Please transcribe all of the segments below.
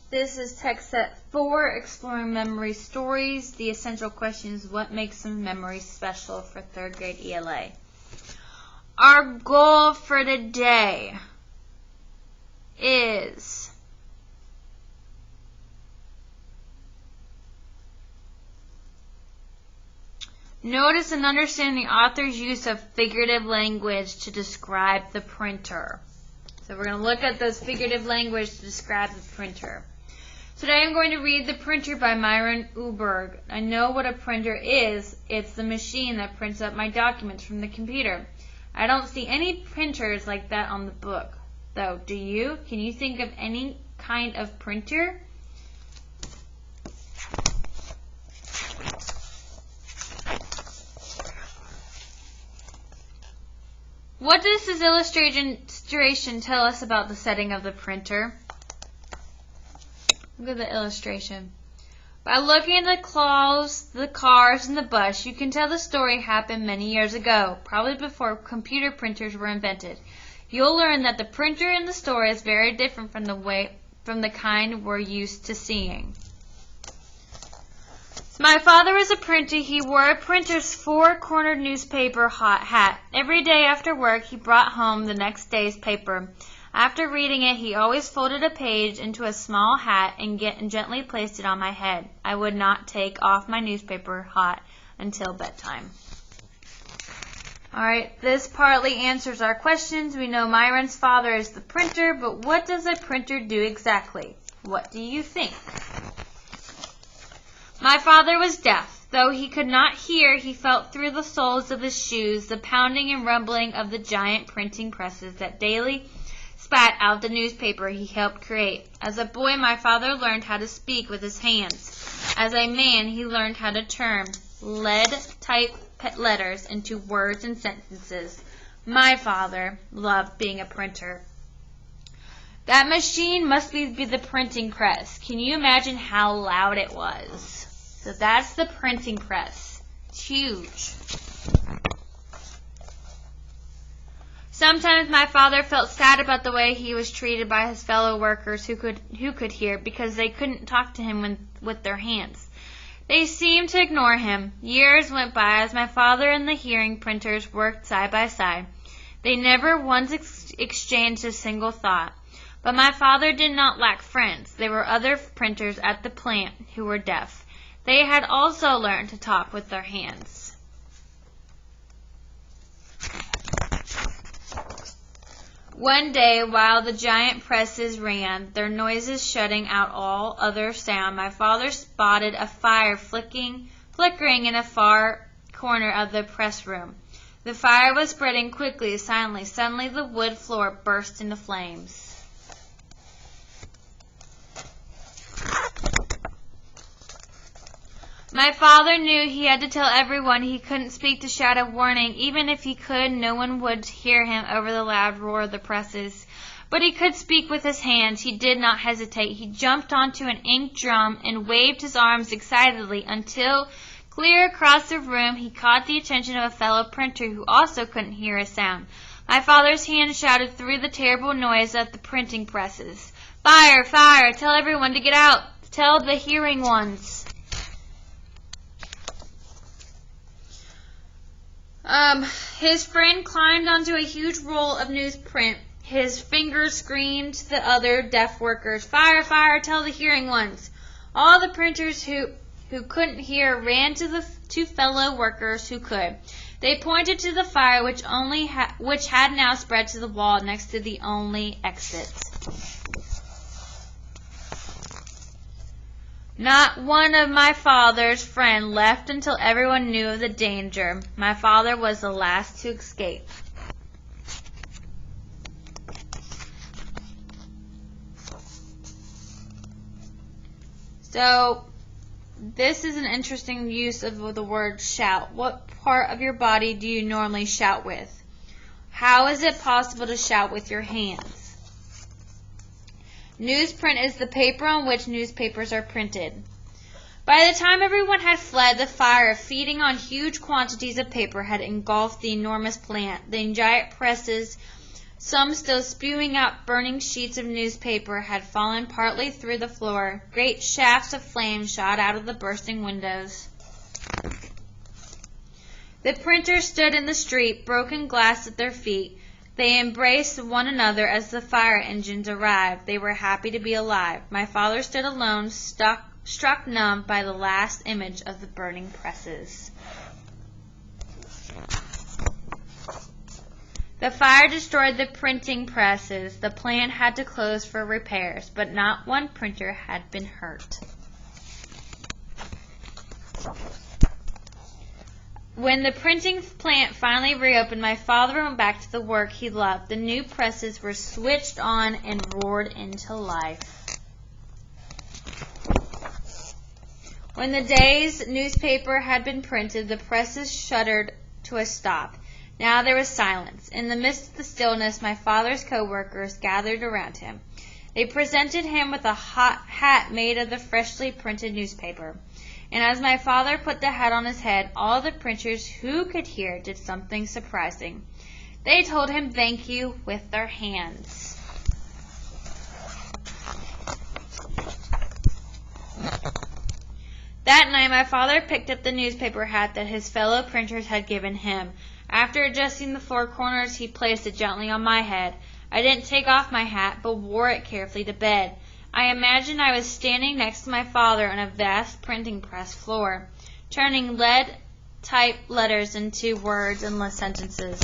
This is text set 4, Exploring Memory Stories. The essential question is, what makes some memories special for 3rd grade ELA? Our goal for today is notice and understand the author's use of figurative language to describe the printer. So we're going to look at those figurative language to describe the printer. Today I'm going to read The Printer by Myron Uberg. I know what a printer is. It's the machine that prints up my documents from the computer. I don't see any printers like that on the book, though. Do you? Can you think of any kind of printer? What does this illustration tell us about the setting of the printer? Look at the illustration. By looking at the claws, the cars, and the bus, you can tell the story happened many years ago, probably before computer printers were invented. You'll learn that the printer in the story is very different from the kind we're used to seeing. My father was a printer. He wore a printer's four-cornered newspaper hat. Every day after work, he brought home the next day's paper. After reading it, he always folded a page into a small hat and gently placed it on my head. I would not take off my newspaper hat until bedtime. Alright, this partly answers our questions. We know Myron's father is the printer, but what does a printer do exactly? What do you think? My father was deaf. Though he could not hear, he felt through the soles of his shoes the pounding and rumbling of the giant printing presses that daily spat out the newspaper he helped create. As a boy, my father learned how to speak with his hands. As a man, he learned how to turn lead-type letters into words and sentences. My father loved being a printer. That machine must be the printing press. Can you imagine how loud it was? So that's the printing press. It's huge. Sometimes my father felt sad about the way he was treated by his fellow workers who could hear, because they couldn't talk to him with their hands. They seemed to ignore him. Years went by as my father and the hearing printers worked side by side. They never once exchanged a single thought. But my father did not lack friends. There were other printers at the plant who were deaf. They had also learned to talk with their hands. One day, while the giant presses ran, their noises shutting out all other sound, my father spotted a fire flickering in a far corner of the press room. The fire was spreading quickly, silently. Suddenly, the wood floor burst into flames. My father knew he had to tell everyone. He couldn't speak to shout a warning. Even if he could, no one would hear him over the loud roar of the presses. But he could speak with his hands. He did not hesitate. He jumped onto an ink drum and waved his arms excitedly until, clear across the room, he caught the attention of a fellow printer who also couldn't hear a sound. My father's hand shouted through the terrible noise of the printing presses. "Fire! Fire! Tell everyone to get out! Tell the hearing ones!" His friend climbed onto a huge roll of newsprint. His fingers screamed to the other deaf workers, "Fire! Fire! Tell the hearing ones!" All the printers who couldn't hear ran to the two fellow workers who could. They pointed to the fire, which had now spread to the wall next to the only exit. Not one of my father's friends left until everyone knew of the danger. My father was the last to escape. So, this is an interesting use of the word shout. What part of your body do you normally shout with? How is it possible to shout with your hands? Newsprint is the paper on which newspapers are printed. By the time everyone had fled, the fire, feeding on huge quantities of paper, had engulfed the enormous plant. The giant presses Some still spewing out burning sheets of newspaper had fallen partly through the floor. Great shafts of flame shot out of the bursting windows. The printers stood in the street, broken glass at their feet. They embraced one another as the fire engines arrived. They were happy to be alive. My father stood alone, struck numb by the last image of the burning presses. The fire destroyed the printing presses. The plant had to close for repairs, but not one printer had been hurt. When the printing plant finally reopened, my father went back to the work he loved. The new presses were switched on and roared into life. When the day's newspaper had been printed, the presses shuddered to a stop. Now there was silence. In the midst of the stillness, my father's co-workers gathered around him. They presented him with a hot hat made of the freshly printed newspaper. And as my father put the hat on his head, all the printers who could hear did something surprising. They told him thank you with their hands. That night, my father picked up the newspaper hat that his fellow printers had given him. After adjusting the four corners, he placed it gently on my head. I didn't take off my hat, but wore it carefully to bed. I imagined I was standing next to my father on a vast printing press floor, turning lead-typed letters into words and sentences.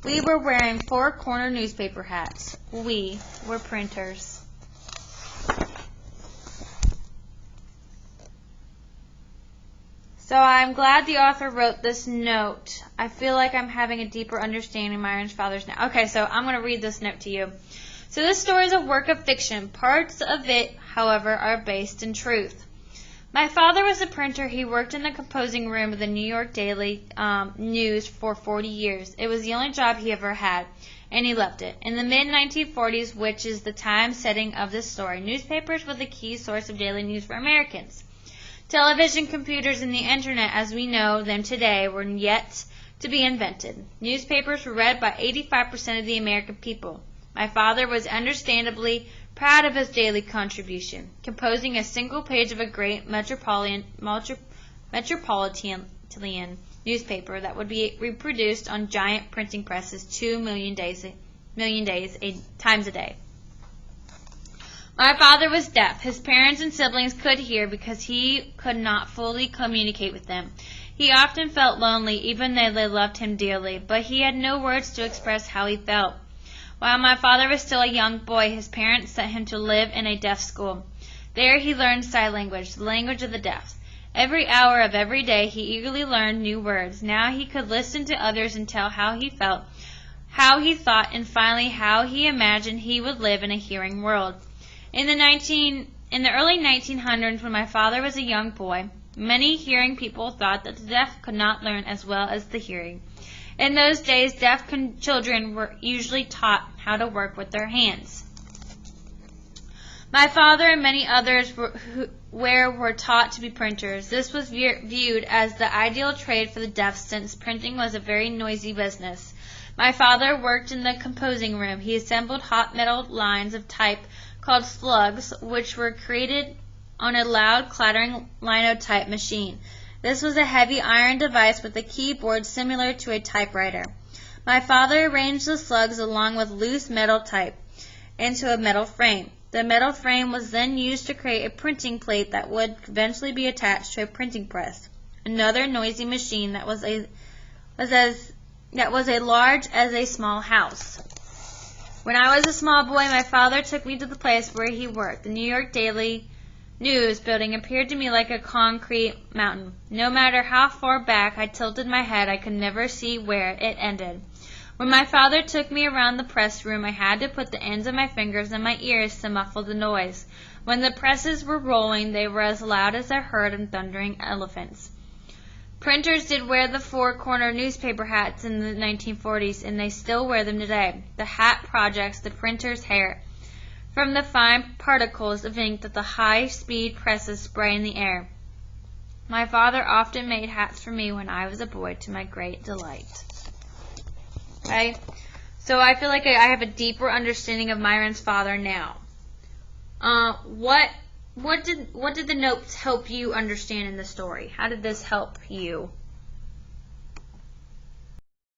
We were wearing four-corner newspaper hats. We were printers. So I'm glad the author wrote this note. I feel like I'm having a deeper understanding of my own father's now. Okay, so I'm going to read this note to you. So this story is a work of fiction. Parts of it, however, are based in truth. My father was a printer. He worked in the composing room of the New York Daily News for 40 years. It was the only job he ever had, and he loved it. In the mid-1940s, which is the time setting of this story, newspapers were the key source of daily news for Americans. Television, computers, and the Internet, as we know them today, were yet to be invented. Newspapers were read by 85% of the American people. My father was understandably proud of his daily contribution, composing a single page of a great metropolitan newspaper that would be reproduced on giant printing presses 2 million times a day. My father was deaf. His parents and siblings could hear because he could not fully communicate with them. He often felt lonely, even though they loved him dearly, but he had no words to express how he felt. While my father was still a young boy, his parents sent him to live in a deaf school. There he learned sign language, the language of the deaf. Every hour of every day he eagerly learned new words. Now he could listen to others and tell how he felt, how he thought, and finally how he imagined he would live in a hearing world. In the early 1900s, when my father was a young boy, many hearing people thought that the deaf could not learn as well as the hearing. In those days, deaf children were usually taught how to work with their hands. My father and many others were taught to be printers. This was viewed as the ideal trade for the deaf, since printing was a very noisy business. My father worked in the composing room. He assembled hot metal lines of type called slugs, which were created on a loud, clattering linotype machine. This was a heavy iron device with a keyboard similar to a typewriter. My father arranged the slugs along with loose metal type into a metal frame. The metal frame was then used to create a printing plate that would eventually be attached to a printing press, another noisy machine that was as large as a small house. When I was a small boy, my father took me to the place where he worked. The New York Daily News building appeared to me like a concrete mountain. No matter how far back I tilted my head, I could never see where it ended. When my father took me around the press room, I had to put the ends of my fingers in my ears to muffle the noise. When the presses were rolling, they were as loud as a herd of thundering elephants. Printers did wear the four-corner newspaper hats in the 1940s, and they still wear them today. The hat projects the printer's hair from the fine particles of ink that the high-speed presses spray in the air. My father often made hats for me when I was a boy, to my great delight. Okay, So I feel like I have a deeper understanding of Myron's father now. What did the notes help you understand in the story? How did this help you?